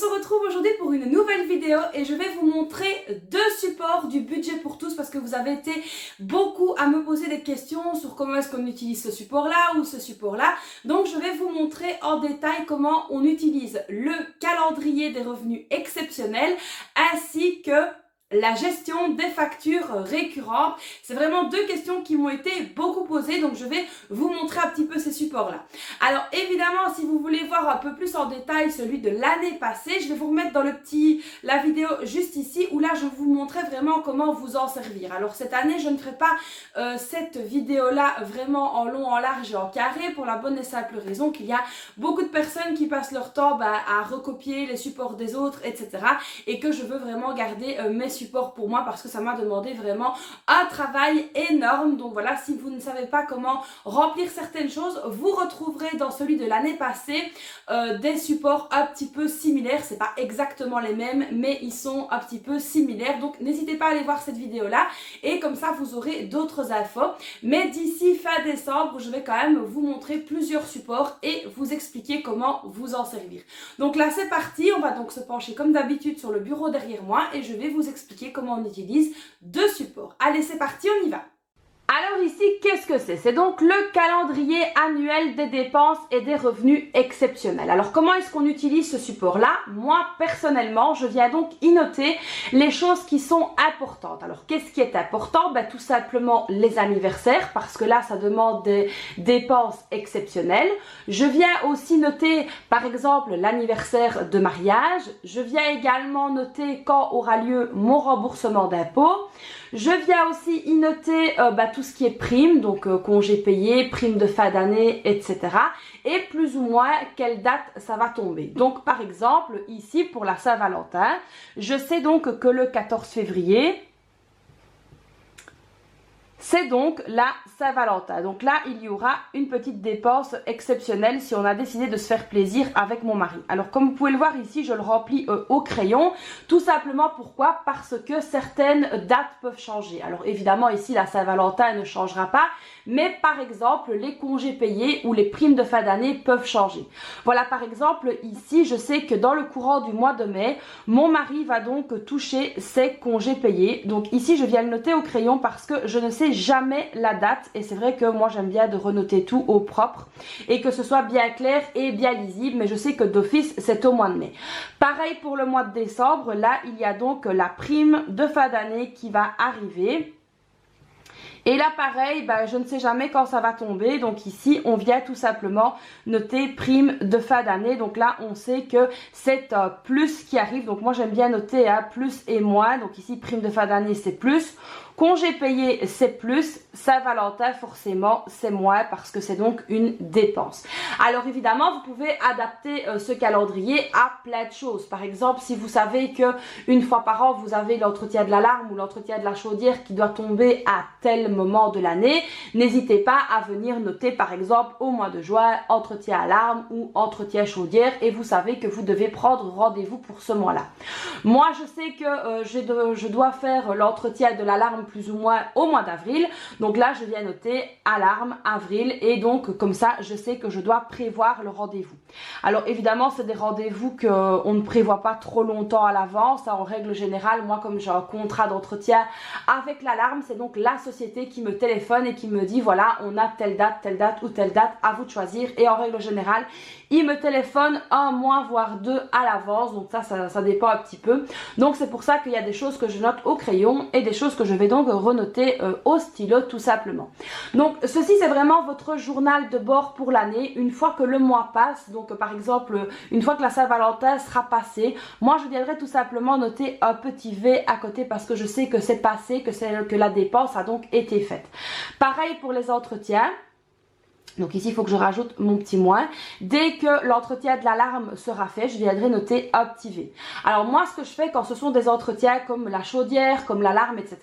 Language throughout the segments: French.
se retrouve aujourd'hui pour une nouvelle vidéo et je vais vous montrer deux supports du budget pour tous parce que vous avez été beaucoup à me poser des questions sur comment est-ce qu'on utilise ce support-là ou ce support-là. Donc je vais vous montrer en détail comment on utilise le calendrier des revenus exceptionnels ainsi que la gestion des factures récurrentes. C'est vraiment deux questions qui m'ont été beaucoup posées, donc je vais vous montrer un petit peu ces supports-là. Alors évidemment, si vous voulez voir un peu plus en détail celui de l'année passée, je vais vous remettre dans la vidéo juste ici, où là je vous montrais vraiment comment vous en servir. Alors cette année, je ne ferai pas cette vidéo-là vraiment en long, en large et en carré, pour la bonne et simple raison qu'il y a beaucoup de personnes qui passent leur temps à recopier les supports des autres, etc. Et que je veux vraiment garder mes supports pour moi parce que ça m'a demandé vraiment un travail énorme. Donc voilà, si vous ne savez pas comment remplir certaines choses, vous retrouverez dans celui de l'année passée des supports un petit peu similaires. C'est pas exactement les mêmes, mais ils sont un petit peu similaires. Donc n'hésitez pas à aller voir cette vidéo là et comme ça vous aurez d'autres infos. Mais d'ici fin décembre, je vais quand même vous montrer plusieurs supports et vous expliquer comment vous en servir. Donc là c'est parti, on va donc se pencher comme d'habitude sur le bureau derrière moi et je vais vous expliquer comment on utilise deux supports. Allez, c'est parti, on y va. Alors ici, qu'est-ce que c'est? C'est donc le calendrier annuel des dépenses et des revenus exceptionnels. Alors comment est-ce qu'on utilise ce support-là? Moi, personnellement, je viens donc y noter les choses qui sont importantes. Alors qu'est-ce qui est important? Tout simplement les anniversaires, parce que là, ça demande des dépenses exceptionnelles. Je viens aussi noter, par exemple, l'anniversaire de mariage. Je viens également noter quand aura lieu mon remboursement d'impôt. Je viens aussi y noter tout ce qui est prime, donc congés payés, prime de fin d'année, etc. Et plus ou moins quelle date ça va tomber. Donc par exemple, ici pour la Saint-Valentin, je sais donc que le 14 février, c'est donc la Saint-Valentin. Donc là, il y aura une petite dépense exceptionnelle si on a décidé de se faire plaisir avec mon mari. Alors comme vous pouvez le voir ici, je le remplis au crayon. Tout simplement pourquoi? Parce que certaines dates peuvent changer. Alors évidemment ici, la Saint-Valentin ne changera pas. Mais par exemple, les congés payés ou les primes de fin d'année peuvent changer. Voilà, par exemple, ici, je sais que dans le courant du mois de mai, mon mari va donc toucher ses congés payés. Donc ici, je viens le noter au crayon parce que je ne sais jamais la date. Et c'est vrai que moi, j'aime bien de renoter tout au propre et que ce soit bien clair et bien lisible. Mais je sais que d'office, c'est au mois de mai. Pareil pour le mois de décembre. Là, il y a donc la prime de fin d'année qui va arriver. Et là pareil, je ne sais jamais quand ça va tomber, donc ici on vient tout simplement noter prime de fin d'année. Donc là on sait que c'est plus qui arrive, donc moi j'aime bien noter plus et moins. Donc ici prime de fin d'année c'est plus, congé payé c'est plus, Saint-Valentin forcément c'est moins parce que c'est donc une dépense. Alors évidemment vous pouvez adapter ce calendrier à plein de choses. Par exemple si vous savez que une fois par an vous avez l'entretien de l'alarme ou l'entretien de la chaudière qui doit tomber à tel moment de l'année, n'hésitez pas à venir noter par exemple au mois de juin entretien alarme ou entretien chaudière et vous savez que vous devez prendre rendez-vous pour ce mois-là. Moi je sais que je dois faire l'entretien de l'alarme plus ou moins au mois d'avril, donc là je viens noter alarme avril et donc comme ça je sais que je dois prévoir le rendez-vous. Alors évidemment c'est des rendez-vous qu'on ne prévoit pas trop longtemps à l'avance, en règle générale. Moi comme j'ai un contrat d'entretien avec l'alarme, c'est donc la société qui me téléphone et qui me dit voilà on a telle date ou telle date, à vous de choisir. Et en règle générale il me téléphone un mois voire deux à l'avance, donc ça dépend un petit peu. Donc c'est pour ça qu'il y a des choses que je note au crayon et des choses que je vais donc renoter au stylo tout simplement. Donc ceci c'est vraiment votre journal de bord pour l'année. Une fois que le mois passe, donc par exemple une fois que la Saint-Valentin sera passée, moi je viendrai tout simplement noter un petit V à côté parce que je sais que c'est passé, que la dépense a donc été faite. Pareil pour les entretiens. Donc ici il faut que je rajoute mon petit moins. Dès que l'entretien de l'alarme sera fait, je viendrai noter un petit V. Alors moi ce que je fais quand ce sont des entretiens comme la chaudière, comme l'alarme, etc.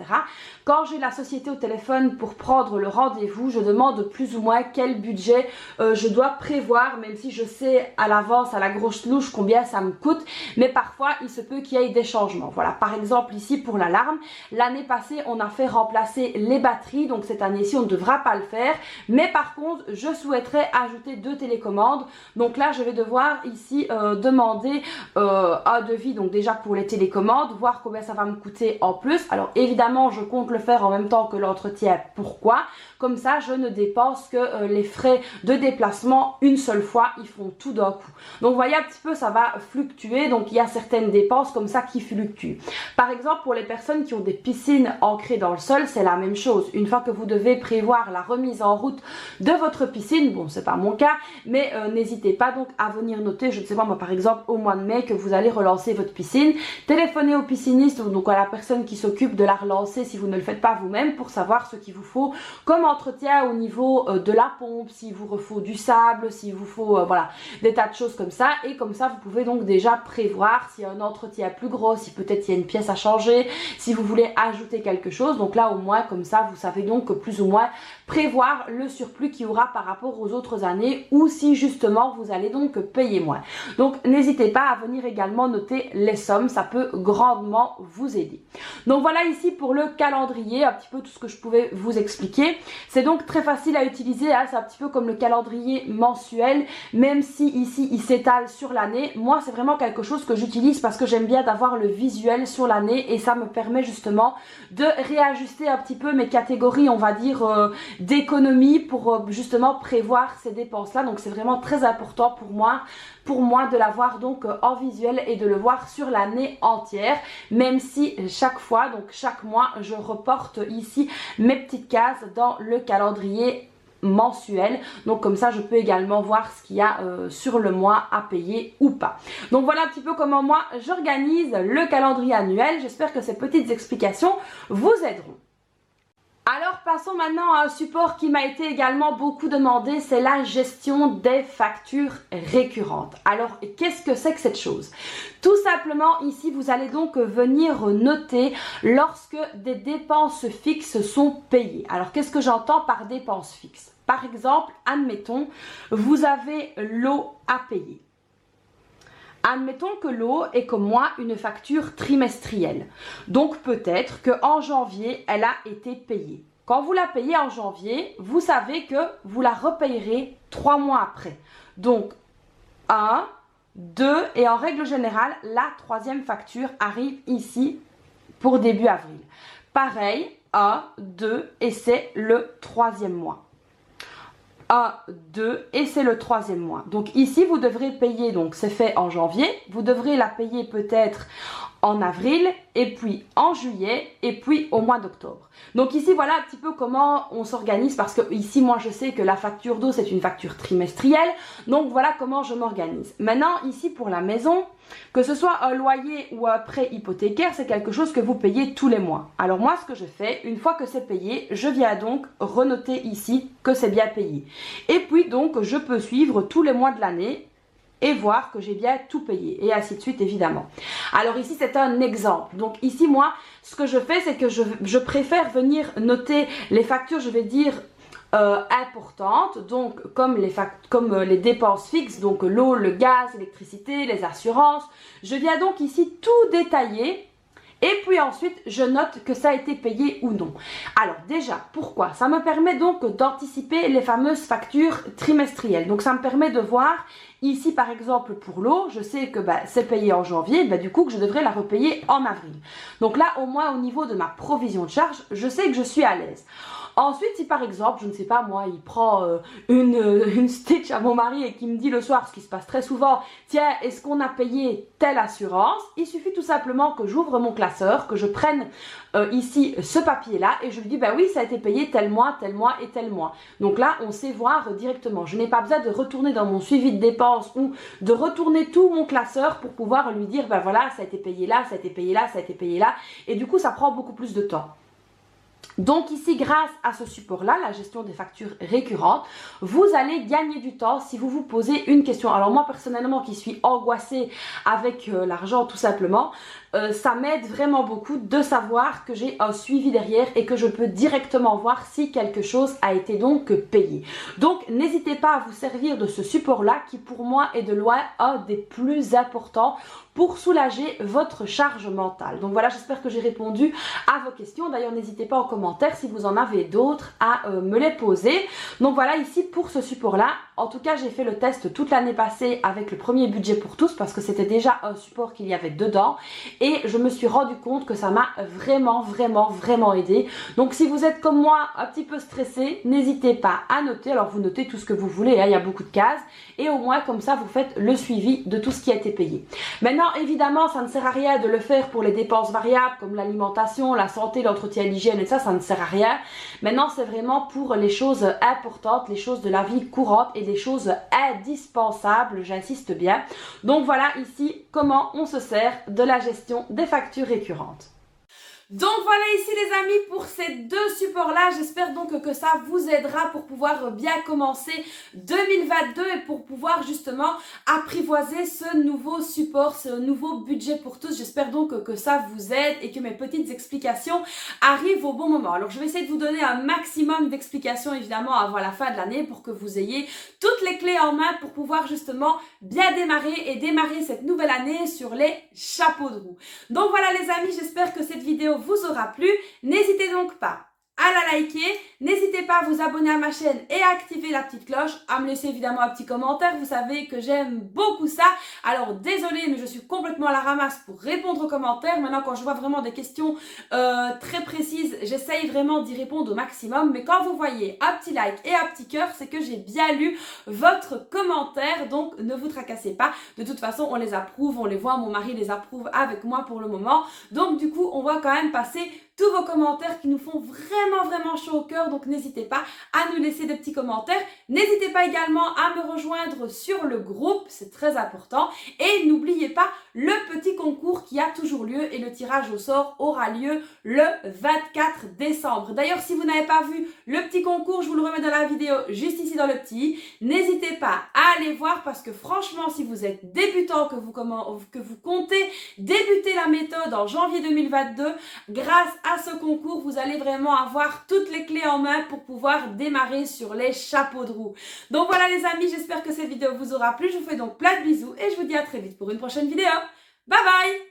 Quand j'ai la société au téléphone pour prendre le rendez-vous, je demande plus ou moins quel budget je dois prévoir, même si je sais à l'avance, à la grosse louche, combien ça me coûte. Mais parfois il se peut qu'il y ait des changements. Voilà, par exemple ici pour l'alarme, l'année passée on a fait remplacer les batteries, donc cette année-ci on ne devra pas le faire. Mais par contre je souhaiterais ajouter 2 télécommandes. Donc là, je vais devoir ici demander un devis, donc déjà pour les télécommandes, voir combien ça va me coûter en plus. Alors évidemment, je compte le faire en même temps que l'entretien. Pourquoi? Comme ça, je ne dépense que les frais de déplacement une seule fois, ils font tout d'un coup. Donc vous voyez un petit peu, ça va fluctuer, donc il y a certaines dépenses comme ça qui fluctuent. Par exemple, pour les personnes qui ont des piscines ancrées dans le sol, c'est la même chose. Une fois que vous devez prévoir la remise en route de votre piscine, bon c'est pas mon cas, mais n'hésitez pas donc à venir noter, je ne sais pas moi par exemple au mois de mai que vous allez relancer votre piscine, téléphonez au pisciniste ou donc à la personne qui s'occupe de la relancer si vous ne le faites pas vous-même pour savoir ce qu'il vous faut comme entretien au niveau de la pompe, s'il vous faut du sable, s'il vous faut voilà des tas de choses comme ça, et comme ça vous pouvez donc déjà prévoir s'il y a un entretien plus gros, si peut-être il y a une pièce à changer, si vous voulez ajouter quelque chose. Donc là au moins comme ça vous savez donc plus ou moins prévoir le surplus qu'il y aura par rapport aux autres années, ou si justement vous allez donc payer moins. Donc n'hésitez pas à venir également noter les sommes, ça peut grandement vous aider. Donc voilà ici pour le calendrier, un petit peu tout ce que je pouvais vous expliquer. C'est donc très facile à utiliser, hein, c'est un petit peu comme le calendrier mensuel, même si ici il s'étale sur l'année. Moi c'est vraiment quelque chose que j'utilise parce que j'aime bien d'avoir le visuel sur l'année, et ça me permet justement de réajuster un petit peu mes catégories, on va dire d'économie, pour justement prévoir ces dépenses là. Donc c'est vraiment très important pour moi de l'avoir donc en visuel et de le voir sur l'année entière, même si chaque fois, donc chaque mois, je reporte ici mes petites cases dans le calendrier mensuel. Donc comme ça je peux également voir ce qu'il y a sur le mois à payer ou pas. Donc voilà un petit peu comment moi j'organise le calendrier annuel. J'espère que ces petites explications vous aideront. Alors passons maintenant à un support qui m'a été également beaucoup demandé, c'est la gestion des factures récurrentes. Alors qu'est-ce que c'est que cette chose? Tout simplement ici vous allez donc venir noter lorsque des dépenses fixes sont payées. Alors qu'est-ce que j'entends par dépenses fixes? Par exemple, admettons, vous avez l'eau à payer. Admettons que l'eau est comme moi une facture trimestrielle. Donc peut-être qu'en janvier, elle a été payée. Quand vous la payez en janvier, vous savez que vous la repayerez 3 mois après. Donc 1, 2 et en règle générale, la 3e facture arrive ici pour début avril. Pareil, 1, 2 et c'est le 3e mois. 1, 2 et c'est le 3e mois. Donc ici vous devrez payer, donc c'est fait en janvier, vous devrez la payer peut-être en avril et puis en juillet et puis au mois d'octobre. Donc ici voilà un petit peu comment on s'organise, parce que ici moi je sais que la facture d'eau c'est une facture trimestrielle, donc voilà comment je m'organise. Maintenant ici pour la maison, que ce soit un loyer ou un prêt hypothécaire, c'est quelque chose que vous payez tous les mois. Alors moi ce que je fais, une fois que c'est payé, je viens donc renoter ici que c'est bien payé. Et puis donc je peux suivre tous les mois de l'année et voir que j'ai bien tout payé, et ainsi de suite évidemment. Alors ici c'est un exemple. Donc ici moi ce que je fais c'est que je préfère venir noter les factures, je vais dire importantes, donc comme les dépenses fixes, donc l'eau, le gaz, l'électricité, les assurances. Je viens donc ici tout détailler. Et puis ensuite, je note que ça a été payé ou non. Alors déjà, pourquoi? Ça me permet donc d'anticiper les fameuses factures trimestrielles. Donc ça me permet de voir, ici par exemple pour l'eau, je sais que c'est payé en janvier, du coup que je devrais la repayer en avril. Donc là, au moins au niveau de ma provision de charge, je sais que je suis à l'aise. Ensuite, si par exemple, je ne sais pas moi, il prend une Stitch à mon mari et qui me dit le soir, ce qui se passe très souvent, tiens, est-ce qu'on a payé telle assurance? Il suffit tout simplement que j'ouvre mon classeur, que je prenne ici ce papier-là et je lui dis, oui, ça a été payé tel mois et tel mois. Donc là, on sait voir directement. Je n'ai pas besoin de retourner dans mon suivi de dépenses ou de retourner tout mon classeur pour pouvoir lui dire, voilà, ça a été payé là, ça a été payé là, ça a été payé là. Et du coup, ça prend beaucoup plus de temps. Donc ici, grâce à ce support-là, la gestion des factures récurrentes, vous allez gagner du temps si vous vous posez une question. Alors moi, personnellement, qui suis angoissée avec l'argent tout simplement, ça m'aide vraiment beaucoup de savoir que j'ai un suivi derrière et que je peux directement voir si quelque chose a été donc payé. Donc n'hésitez pas à vous servir de ce support-là qui pour moi est de loin un des plus importants pour soulager votre charge mentale. Donc voilà, j'espère que j'ai répondu à vos questions. D'ailleurs, n'hésitez pas en commentaire si vous en avez d'autres à me les poser. Donc voilà, ici pour ce support-là, en tout cas, j'ai fait le test toute l'année passée avec le premier budget pour tous parce que c'était déjà un support qu'il y avait dedans et je me suis rendu compte que ça m'a vraiment aidé. Donc si vous êtes comme moi un petit peu stressé, n'hésitez pas à noter. Alors vous notez tout ce que vous voulez, hein, il y a beaucoup de cases et au moins comme ça vous faites le suivi de tout ce qui a été payé. Maintenant, évidemment, ça ne sert à rien de le faire pour les dépenses variables comme l'alimentation, la santé, l'entretien, l'hygiène et ça ne sert à rien. Maintenant, c'est vraiment pour les choses importantes, les choses de la vie courante et les choses indispensables, j'insiste bien. Donc voilà ici comment on se sert de la gestion des factures récurrentes. Donc voilà ici les amis pour ces deux supports là, j'espère donc que ça vous aidera pour pouvoir bien commencer 2022 et pour pouvoir justement apprivoiser ce nouveau support, ce nouveau budget pour tous. J'espère donc que ça vous aide et que mes petites explications arrivent au bon moment. Alors je vais essayer de vous donner un maximum d'explications évidemment avant la fin de l'année pour que vous ayez toutes les clés en main pour pouvoir justement bien démarrer cette nouvelle année sur les chapeaux de roue. Donc voilà les amis, j'espère que cette vidéo vous aura plu. N'hésitez donc pas à la liker, n'hésitez pas à vous abonner à ma chaîne et à activer la petite cloche, à me laisser évidemment un petit commentaire, vous savez que j'aime beaucoup ça. Alors désolée mais je suis complètement à la ramasse pour répondre aux commentaires. Maintenant quand je vois vraiment des questions très précises, j'essaye vraiment d'y répondre au maximum, mais quand vous voyez un petit like et un petit cœur, c'est que j'ai bien lu votre commentaire, donc ne vous tracassez pas. De toute façon on les approuve, on les voit, mon mari les approuve avec moi pour le moment, donc du coup on va quand même passer tous vos commentaires qui nous font vraiment chaud au cœur, donc n'hésitez pas à nous laisser des petits commentaires. N'hésitez pas également à me rejoindre sur le groupe, c'est très important. Et n'oubliez pas le petit concours qui a toujours lieu et le tirage au sort aura lieu le 24 décembre. D'ailleurs, si vous n'avez pas vu le petit concours, je vous le remets dans la vidéo juste ici dans le petit. N'hésitez pas à aller voir parce que franchement, si vous êtes débutant, que vous comptez débuter la méthode en janvier 2022, grâce à ce concours, vous allez vraiment avoir toutes les clés en main pour pouvoir démarrer sur les chapeaux de roue. Donc voilà les amis, j'espère que cette vidéo vous aura plu. Je vous fais donc plein de bisous et je vous dis à très vite pour une prochaine vidéo. Bye bye!